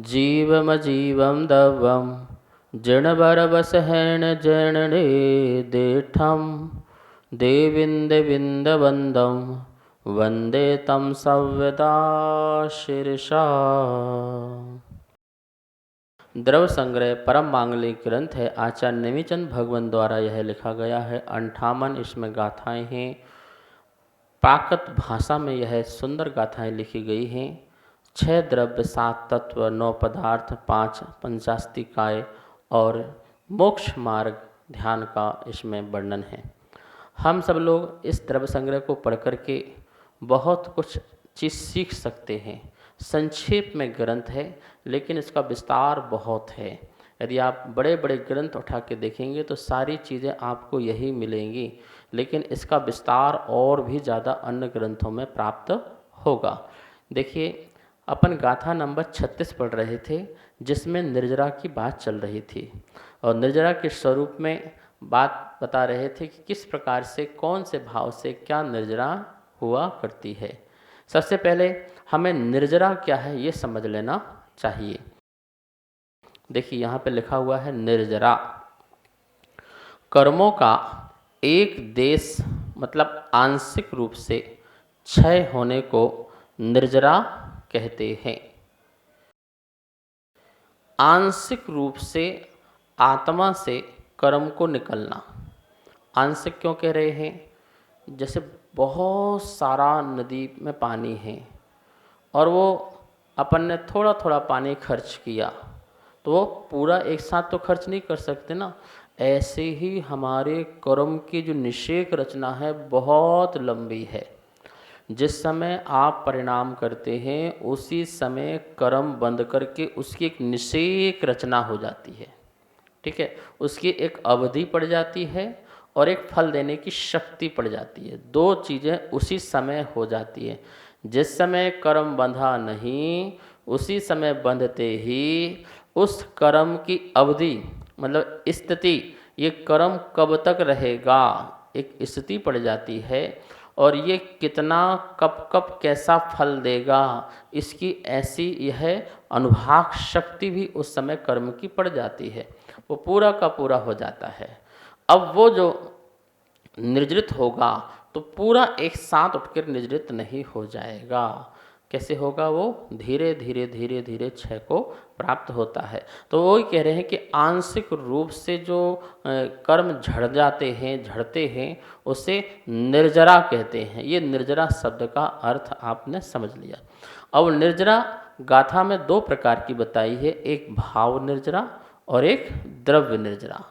जीवमजीवं दवं जिणवरवसहेण जनने देठं देविन्दविन्दवन्दं वन्दे तं सव्यदा शीर्षा। द्रव्य संग्रह परम मांगलिक ग्रंथ है। आचार्य नेमिचंद भगवान द्वारा यह लिखा गया है। 58 इसमें गाथाएं हैं। प्राकृत भाषा में यह सुंदर गाथाएं लिखी गई हैं। 6 द्रव्य, 7 तत्व, 9 पदार्थ, 5 पंचास्तिकाय और मोक्ष मार्ग ध्यान का इसमें वर्णन है। हम सब लोग इस द्रव्य संग्रह को पढ़ करके बहुत कुछ चीज़ सीख सकते हैं। संक्षेप में ग्रंथ है लेकिन इसका विस्तार बहुत है। यदि आप बड़े बड़े ग्रंथ उठा के देखेंगे तो सारी चीज़ें आपको यही मिलेंगी, लेकिन इसका विस्तार और भी ज़्यादा अन्य ग्रंथों में प्राप्त होगा। देखिए, अपन गाथा नंबर 36 पढ़ रहे थे जिसमें निर्जरा की बात चल रही थी और निर्जरा के स्वरूप में बात बता रहे थे कि किस प्रकार से कौन से भाव से क्या निर्जरा हुआ करती है। सबसे पहले हमें निर्जरा क्या है ये समझ लेना चाहिए। देखिए, यहाँ पे लिखा हुआ है निर्जरा, कर्मों का एक देश मतलब आंशिक रूप से क्षय होने को निर्जरा कहते हैं। आंशिक रूप से आत्मा से कर्म को निकलना। आंशिक क्यों कह रहे हैं? जैसे बहुत सारा नदी में पानी है और वो अपन ने थोड़ा थोड़ा पानी खर्च किया तो वो पूरा एक साथ तो खर्च नहीं कर सकते ना। ऐसे ही हमारे कर्म की जो निषेक रचना है बहुत लंबी है। जिस समय आप परिणाम करते हैं उसी समय कर्म बंद करके उसकी एक निषेक रचना हो जाती है। ठीक है, उसकी एक अवधि पड़ जाती है और एक फल देने की शक्ति पड़ जाती है। दो चीज़ें उसी समय हो जाती है। जिस समय कर्म बंधा नहीं उसी समय बंधते ही उस कर्म की अवधि मतलब स्थिति, ये कर्म कब तक रहेगा, एक स्थिति पड़ जाती है और ये कितना कब कब कैसा फल देगा इसकी ऐसी यह अनुभाग शक्ति भी उस समय कर्म की पड़ जाती है। वो पूरा का पूरा हो जाता है। अब वो जो निर्जरित होगा तो पूरा एक साथ उठकर निर्जरित नहीं हो जाएगा। कैसे होगा? वो धीरे धीरे धीरे धीरे क्षय को प्राप्त होता है। तो वो ही कह रहे हैं कि आंशिक रूप से जो कर्म झड़ जाते हैं, झड़ते हैं, उसे निर्जरा कहते हैं। ये निर्जरा शब्द का अर्थ आपने समझ लिया। अब निर्जरा गाथा में 2 प्रकार की बताई है, एक भाव निर्जरा और एक द्रव्य निर्जरा।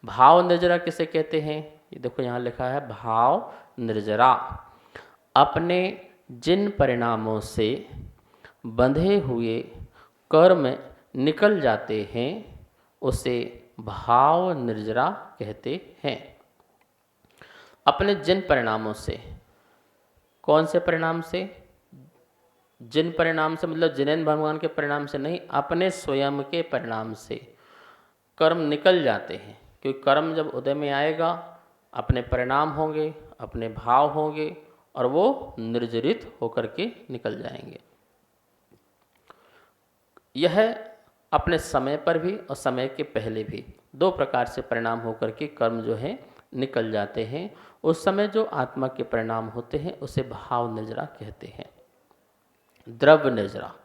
भाव निर्जरा किसे कहते हैं? ये देखो यहाँ लिखा है भाव निर्जरा। अपने जिन परिणामों से बंधे हुए कर्म निकल जाते हैं उसे भाव निर्जरा कहते हैं। अपने जिन परिणामों से, कौन से परिणाम से? जिन परिणाम से मतलब जिनेन्द्र भगवान के परिणाम से नहीं, अपने स्वयं के परिणाम से कर्म निकल जाते हैं। क्योंकि कर्म जब उदय में आएगा अपने परिणाम होंगे, अपने भाव होंगे और वो निर्जरित होकर के निकल जाएंगे। यह अपने समय पर भी और समय के पहले भी 2 प्रकार से परिणाम होकर के कर्म जो है निकल जाते हैं। उस समय जो आत्मा के परिणाम होते हैं उसे भाव निर्जरा कहते हैं। द्रव्य निर्जरा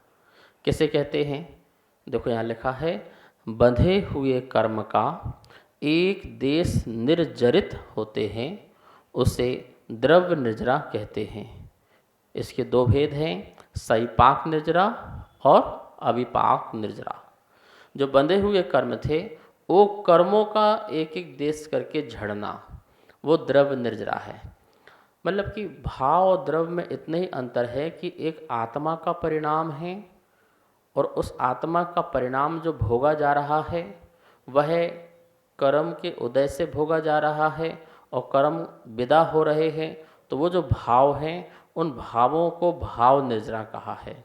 किसे कहते हैं? देखो यहाँ लिखा है बंधे हुए कर्म का एक देश निर्जरित होते हैं उसे द्रव्य निर्जरा कहते हैं। इसके 2 भेद हैं, सविपाक निर्जरा और अविपाक निर्जरा। जो बंधे हुए कर्म थे वो कर्मों का एक एक देश करके झड़ना, वो द्रव्य निर्जरा है। मतलब कि भाव और द्रव्य में इतने ही अंतर है कि एक आत्मा का परिणाम है और उस आत्मा का परिणाम जो भोगा जा रहा है वह कर्म के उदय से भोगा जा रहा है और कर्म विदा हो रहे हैं। तो वो जो भाव हैं उन भावों को भाव निर्जरा कहा है।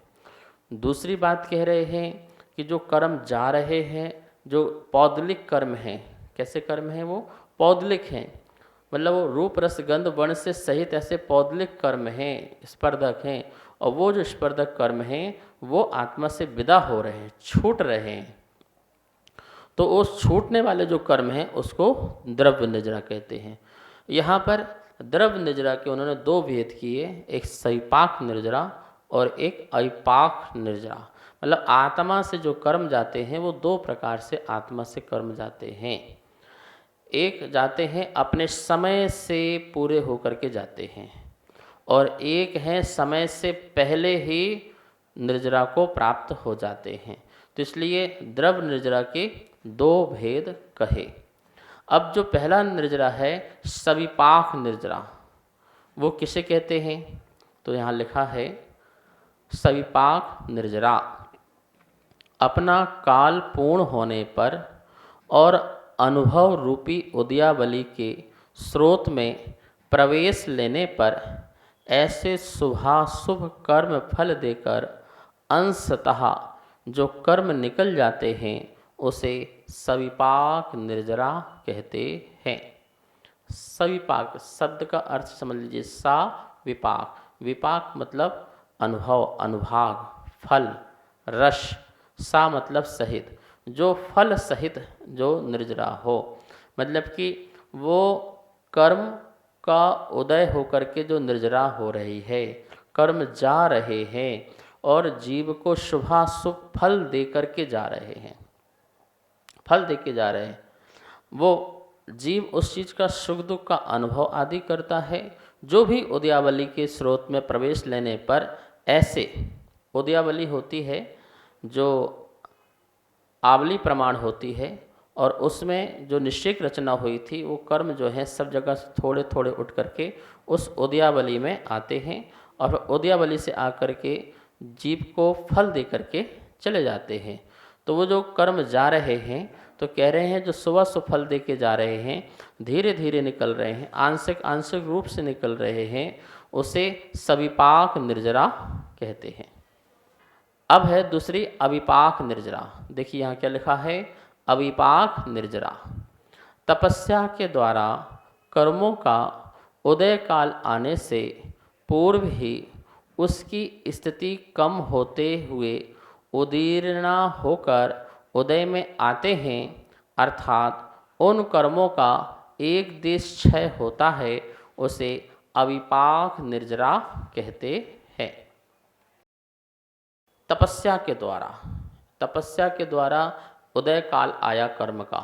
दूसरी बात कह रहे हैं कि जो कर्म जा रहे हैं, जो पौदलिक कर्म हैं, कैसे कर्म हैं? वो पौदलिक हैं, मतलब वो रूप रस गंध वर्ण से सहित ऐसे पौदलिक कर्म हैं, स्पर्धक हैं, और वो जो स्पर्धक कर्म हैं वो आत्मा से विदा हो रहे हैं, छूट रहे हैं। तो उस छूटने वाले जो कर्म हैं उसको द्रव्य निजरा कहते हैं। यहाँ पर द्रव्य निजरा के उन्होंने दो भेद किए, एक सविपाक निर्जरा और एक अविपाक निर्जरा। मतलब आत्मा से जो कर्म जाते हैं वो दो प्रकार से आत्मा से कर्म जाते हैं। एक जाते हैं अपने समय से पूरे होकर के जाते हैं, और एक है समय से पहले ही निर्जरा को प्राप्त हो जाते हैं। तो इसलिए द्रव्य निर्जरा के दो भेद कहे। अब जो पहला निर्जरा है सविपाक निर्जरा, वो किसे कहते हैं? तो यहाँ लिखा है सविपाक निर्जरा अपना काल पूर्ण होने पर और अनुभव रूपी उदयावली के स्रोत में प्रवेश लेने पर ऐसे शुभाशुभ कर्म फल देकर अंशतः जो कर्म निकल जाते हैं उसे सविपाक निर्जरा कहते हैं। सविपाक शब्द का अर्थ समझ लीजिए, सा विपाक, विपाक मतलब अनुभव, अनुभाग, फल, रस, सा मतलब सहित, जो फल सहित जो निर्जरा हो, मतलब कि वो कर्म का उदय होकर के जो निर्जरा हो रही है, कर्म जा रहे हैं और जीव को शुभाशुभ फल दे करके जा रहे हैं, फल दे के जा रहे हैं। वो जीव उस चीज़ का सुख दुख का अनुभव आदि करता है। जो भी उदयावली के स्रोत में प्रवेश लेने पर ऐसे उदयावली होती है जो आवली प्रमाण होती है, और उसमें जो निश्चित रचना हुई थी वो कर्म जो है सब जगह से थोड़े थोड़े उठ करके उस उदयावली में आते हैं, और उदयावली से आकर के जीव को फल दे करके चले जाते हैं। तो वो जो कर्म जा रहे हैं, तो कह रहे हैं जो सुबह सुफल दे के जा रहे हैं, धीरे धीरे निकल रहे हैं, आंशिक आंशिक रूप से निकल रहे हैं, उसे सविपाक निर्जरा कहते हैं। अब है दूसरी अविपाक निर्जरा। देखिए यहाँ क्या लिखा है, अविपाक निर्जरा तपस्या के द्वारा कर्मों का उदय काल आने से पूर्व ही उसकी स्थिति कम होते हुए उदीर्णा होकर उदय में आते हैं, अर्थात उन कर्मों का एक देश क्षय होता है, उसे अविपाक निर्जरा कहते हैं। तपस्या के द्वारा उदय काल आया कर्म का,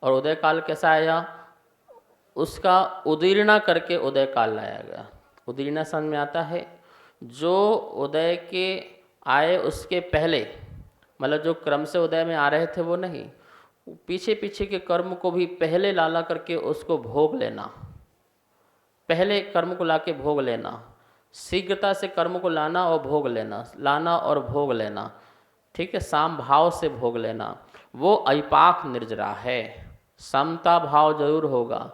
और उदय काल कैसा आया, उसका उदीर्णा करके उदय काल लाया गया। उदीर्णा समझ में आता है, जो उदय के आए उसके पहले, मतलब जो क्रम से उदय में आ रहे थे वो नहीं, पीछे पीछे के कर्म को भी पहले ला करके उसको भोग लेना, पहले कर्म को लाके भोग लेना, शीघ्रता से कर्म को लाना और भोग लेना, लाना और भोग लेना, ठीक है, साम भाव से भोग लेना, वो अविपाक निर्जरा है। समता भाव जरूर होगा।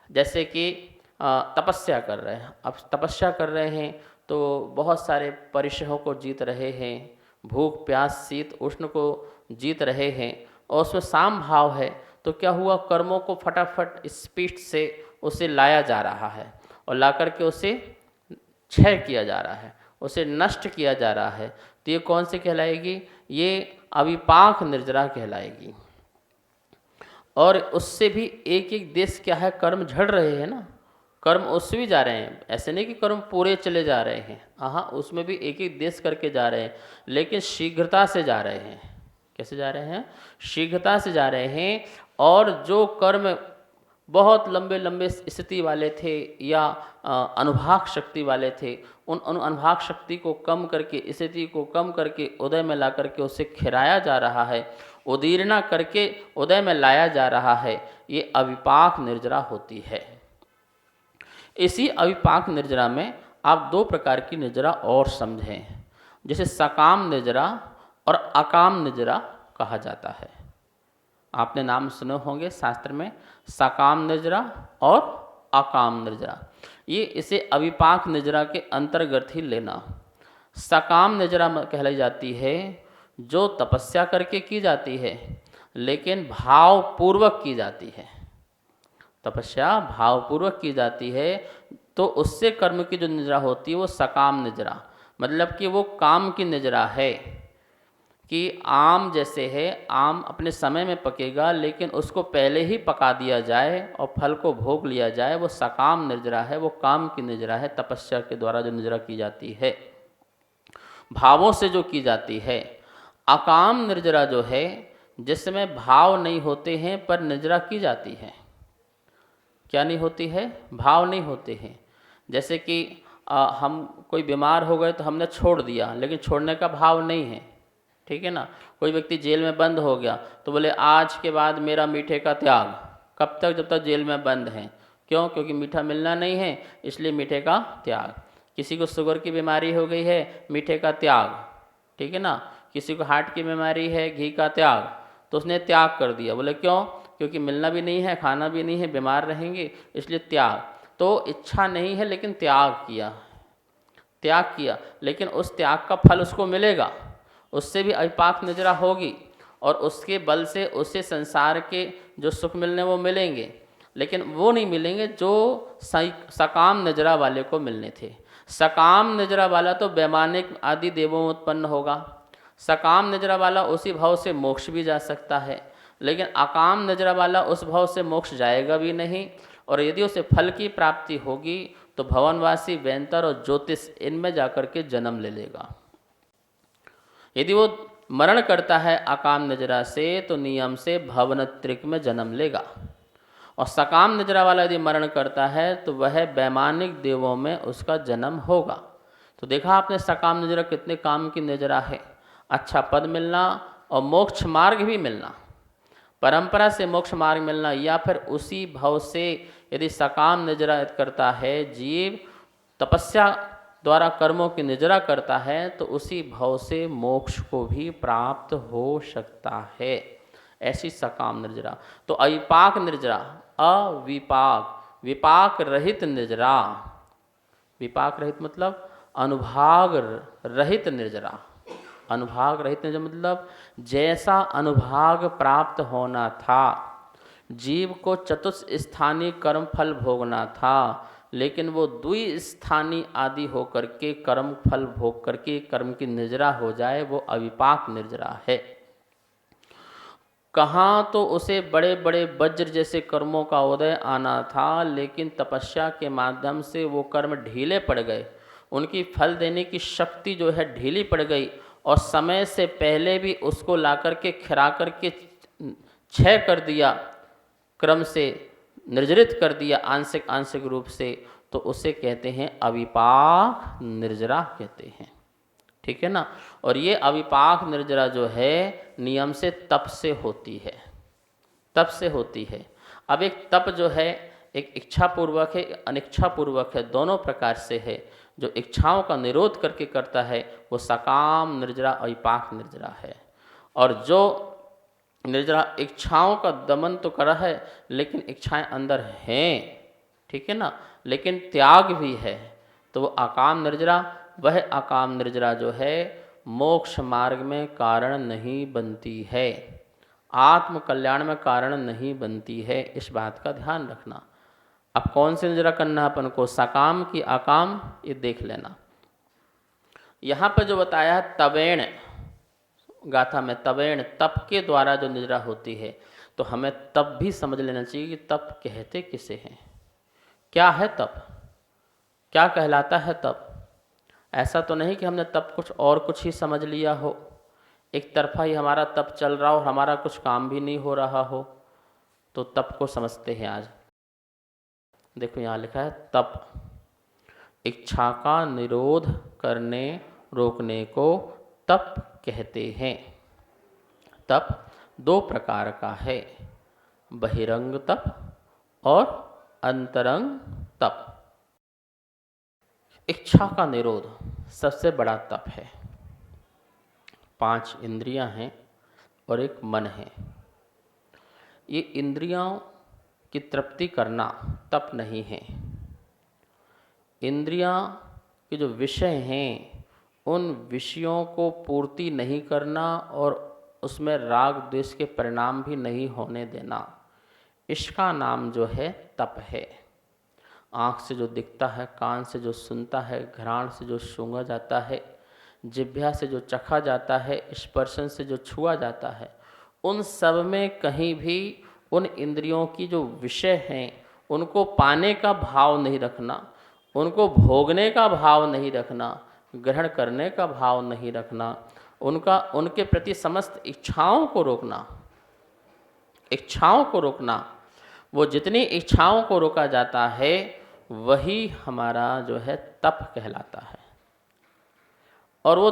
जैसे कि तपस्या कर रहे हैं, अब तपस्या कर रहे हैं तो बहुत सारे परिश्रमों को जीत रहे हैं, भूख प्यास शीत उष्ण को जीत रहे हैं, और उसमें साम भाव है, तो क्या हुआ, कर्मों को फटाफट स्पीड से उसे लाया जा रहा है, और ला करके उसे क्षय किया जा रहा है, उसे नष्ट किया जा रहा है। तो ये कौन सी कहलाएगी, ये अविपाक निर्जरा कहलाएगी। और उससे भी एक एक देश क्या है, कर्म झड़ रहे हैं ना, कर्म उससे भी जा रहे हैं, ऐसे नहीं कि कर्म पूरे चले जा रहे हैं, हाँ उसमें भी एक एक देश करके जा रहे हैं, लेकिन शीघ्रता से जा रहे हैं। कैसे जा रहे हैं, शीघ्रता से जा रहे हैं। और जो कर्म बहुत लंबे लंबे स्थिति वाले थे या अनुभाग शक्ति वाले थे, उन अनुभाग शक्ति को कम करके, स्थिति को कम करके उदय में ला करके उसे खिराया जा रहा है, उदीर्णा करके उदय में लाया जा रहा है, ये अविपाक निर्जरा होती है। इसी अविपाक निर्जरा में आप दो प्रकार की निर्जरा और समझें, जैसे सकाम निर्जरा और अकाम निर्जरा कहा जाता है। आपने नाम सुने होंगे शास्त्र में, सकाम निर्जरा और अकाम निर्जरा, ये इसे अविपाक निर्जरा के अंतर्गत ही लेना। सकाम निर्जरा कहलाई जाती है जो तपस्या करके की जाती है, लेकिन भावपूर्वक की जाती है, तपस्या भावपूर्वक की जाती है, तो उससे कर्म की जो निद्रा होती है वो सकाम निद्रा। मतलब कि वो काम की निजरा है कि आम जैसे है, आम अपने समय में पकेगा, लेकिन उसको पहले ही पका दिया जाए और फल को भोग लिया जाए, वो सकाम निर्जरा है, वो काम की निर्जरा है, तपस्या के द्वारा जो निर्जरा की जाती है, भावों से जो की जाती है। अकाम निर्जरा जो है, जिसमें भाव नहीं होते हैं पर निर्जरा की जाती है। क्या नहीं होती है? भाव नहीं होते हैं। जैसे कि हम कोई बीमार हो गए तो हमने छोड़ दिया, लेकिन छोड़ने का भाव नहीं है, ठीक है ना। कोई व्यक्ति जेल में बंद हो गया तो बोले आज के बाद मेरा मीठे का त्याग। कब तक? जब तक जेल में बंद हैं। क्यों? क्योंकि मीठा मिलना नहीं है, इसलिए मीठे का त्याग। किसी को शुगर की बीमारी हो गई है, मीठे का त्याग, ठीक है ना। किसी को हार्ट की बीमारी है, घी का त्याग, तो उसने त्याग कर दिया। बोले क्यों? क्योंकि मिलना भी नहीं है, खाना भी नहीं है, बीमार रहेंगे, इसलिए त्याग। तो इच्छा नहीं है लेकिन त्याग किया, त्याग किया, लेकिन उस त्याग का फल उसको मिलेगा, उससे भी अविपाक निजरा होगी और उसके बल से उसे संसार के जो सुख मिलने वो मिलेंगे, लेकिन वो नहीं मिलेंगे जो सकाम निजरा वाले को मिलने थे। सकाम निजरा वाला तो वैमानिक आदि देवों में उत्पन्न होगा। सकाम निजरा वाला उसी भाव से मोक्ष भी जा सकता है, लेकिन अकाम निजरा वाला उस भाव से मोक्ष जाएगा भी नहीं, और यदि उसे फल की प्राप्ति होगी तो भवनवासी, वैंतर और ज्योतिष इनमें जाकर के जन्म ले लेगा। यदि वो मरण करता है अकाम निजरा से तो नियम से भवनत्रिक में जन्म लेगा, और सकाम निजरा वाला यदि मरण करता है तो वह वैमानिक देवों में उसका जन्म होगा। तो देखा आपने सकाम निजरा कितने काम की निजरा है। अच्छा पद मिलना और मोक्ष मार्ग भी मिलना, परंपरा से मोक्ष मार्ग मिलना, या फिर उसी भाव से यदि सकाम निजरा करता है जीव, तपस्या द्वारा कर्मों की निजरा करता है, तो उसी भाव से मोक्ष को भी प्राप्त हो सकता है। ऐसी सकाम निर्जरा। तो अविपाक निर्जरा, अविपाक, विपाक रहित निर्जरा। विपाक रहित मतलब अनुभाग रहित निर्जरा। अनुभाग रहित निर्जरा मतलब जैसा अनुभाग प्राप्त होना था, जीव को चतुष्स्थानीय कर्म फल भोगना था, लेकिन वो द्विस्थानी आदि होकर के कर्म फल भोग करके कर्म की निर्जरा हो जाए, वो अविपाक निर्जरा है। कहाँ तो उसे बड़े बड़े वज्र जैसे कर्मों का उदय आना था, लेकिन तपस्या के माध्यम से वो कर्म ढीले पड़ गए, उनकी फल देने की शक्ति जो है ढीली पड़ गई, और समय से पहले भी उसको ला करके खिरा करके क्षय कर दिया, क्रम से निर्जरित कर दिया आंशिक आंशिक रूप से, तो उसे कहते हैं अविपाक निर्जरा कहते हैं, ठीक है ना। और ये अविपाक निर्जरा जो है नियम से तप से होती है, तप से होती है। अब एक तप जो है एक इच्छा पूर्वक है, अनिच्छा पूर्वक है, दोनों प्रकार से है। जो इच्छाओं का निरोध करके करता है वो सकाम निर्जरा अविपाक निर्जरा है, और जो निर्जरा इच्छाओं का दमन तो करा है लेकिन इच्छाएं अंदर हैं, ठीक है ना, लेकिन त्याग भी है, तो वो अकाम निर्जरा। वह अकाम निर्जरा जो है मोक्ष मार्ग में कारण नहीं बनती है, आत्म कल्याण में कारण नहीं बनती है, इस बात का ध्यान रखना। अब कौन सी निर्जरा करना है अपन को, सकाम की अकाम, ये देख लेना। यहाँ पर जो बताया है तवेण गाथा में, तवेण तप के द्वारा जो निजरा होती है, तो हमें तप भी समझ लेना चाहिए कि तप कहते किसे हैं, क्या है तप, क्या कहलाता है तप। ऐसा तो नहीं कि हमने तप कुछ और कुछ ही समझ लिया हो, एक तरफा ही हमारा तप चल रहा हो, हमारा कुछ काम भी नहीं हो रहा हो, तो तप को समझते हैं आज। देखो यहाँ लिखा है तप, इच्छा का निरोध करने रोकने को तप कहते हैं। तप दो प्रकार का है, बहिरंग तप और अंतरंग तप। इच्छा का निरोध सबसे बड़ा तप है। 5 इंद्रियां हैं और एक मन है। ये इंद्रियों की तृप्ति करना तप नहीं है। इंद्रियां के जो विषय हैं उन विषयों को पूर्ति नहीं करना और उसमें राग द्वेष के परिणाम भी नहीं होने देना, इसका नाम जो है तप है। आँख से जो दिखता है, कान से जो सुनता है, घ्राण से जो सूंघा जाता है, जिह्वा से जो चखा जाता है, स्पर्शन से जो छुआ जाता है, उन सब में कहीं भी उन इंद्रियों की जो विषय हैं उनको पाने का भाव नहीं रखना, उनको भोगने का भाव नहीं रखना, ग्रहण करने का भाव नहीं रखना, उनके प्रति समस्त इच्छाओं को रोकना, इच्छाओं को रोकना। वो जितनी इच्छाओं को रोका जाता है वही हमारा जो है तप कहलाता है। और वो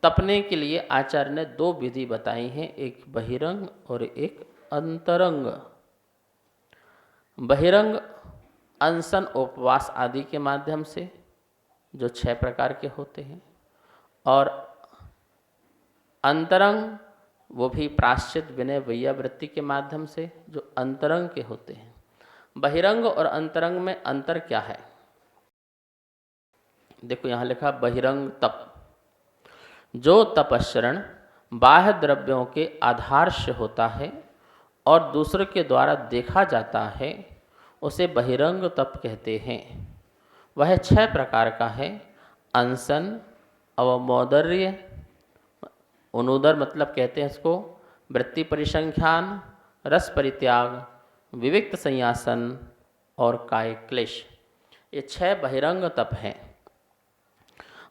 तपने के लिए आचार्य ने दो विधि बताई हैं, एक बहिरंग और एक अंतरंग। बहिरंग अनशन, उपवास आदि के माध्यम से जो 6 प्रकार के होते हैं, और अंतरंग वो भी प्रायश्चित, विनय, वैयावृत्ति के माध्यम से जो अंतरंग के होते हैं। बहिरंग और अंतरंग में अंतर क्या है? देखो यहाँ लिखा बहिरंग तप। जो तपस्रण बाह्य द्रव्यों के आधार से होता है और दूसरे के द्वारा देखा जाता है उसे बहिरंग तप कहते हैं। वह 6 प्रकार का है। अनशन, अवमोदर्य, अनुदर मतलब कहते हैं इसको, वृत्ति परिसंख्यान, रस परित्याग, विविक्त संयासन और काय क्लेश। ये 6 बहिरंग तप हैं।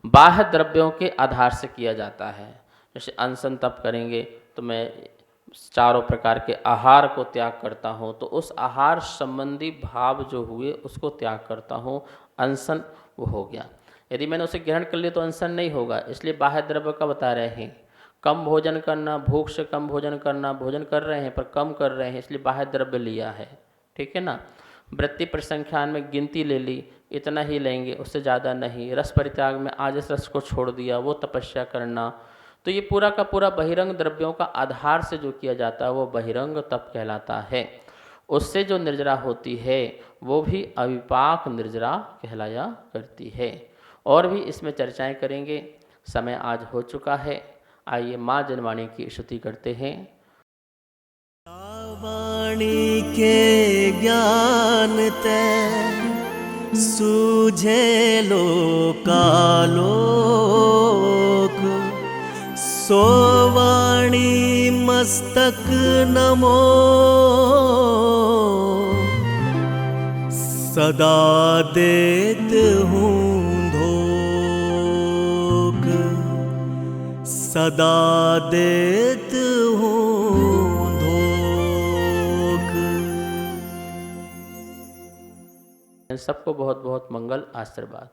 बाह्य द्रव्यों के आधार से किया जाता है। जैसे अनशन तप करेंगे तो मैं 4 प्रकार के आहार को त्याग करता हूँ, तो उस आहार संबंधी भाव जो हुए उसको त्याग करता हूँ, अनशन वो हो गया। यदि मैंने उसे ग्रहण कर लिया तो अनशन नहीं होगा, इसलिए बाह्य द्रव्य का बता रहे हैं। कम भोजन करना, भूख से कम भोजन करना, भोजन कर रहे हैं पर कम कर रहे हैं, इसलिए बाह्य द्रव्य लिया है, ठीक है ना। वृत्ति परिसंख्यान में गिनती ले ली, इतना ही लेंगे, उससे ज़्यादा नहीं। रस परित्याग में आज इस रस को छोड़ दिया, वो तपस्या करना। तो ये पूरा का पूरा बहिरंग द्रव्यों का आधार से जो किया जाता है वो बहिरंग तप कहलाता है। उससे जो निर्जरा होती है वो भी अविपाक निर्जरा कहलाया करती है। और भी इसमें चर्चाएं करेंगे, समय आज हो चुका है। आइए माँ जनवाणी की स्तुति करते हैं। वाणी के ज्ञान ते सूझे लोकालोक, सो वाणी मस्तक नमो, सदा देत हूँ धोक, सदा देत हूँ धोक। सबको बहुत बहुत मंगल आशीर्वाद।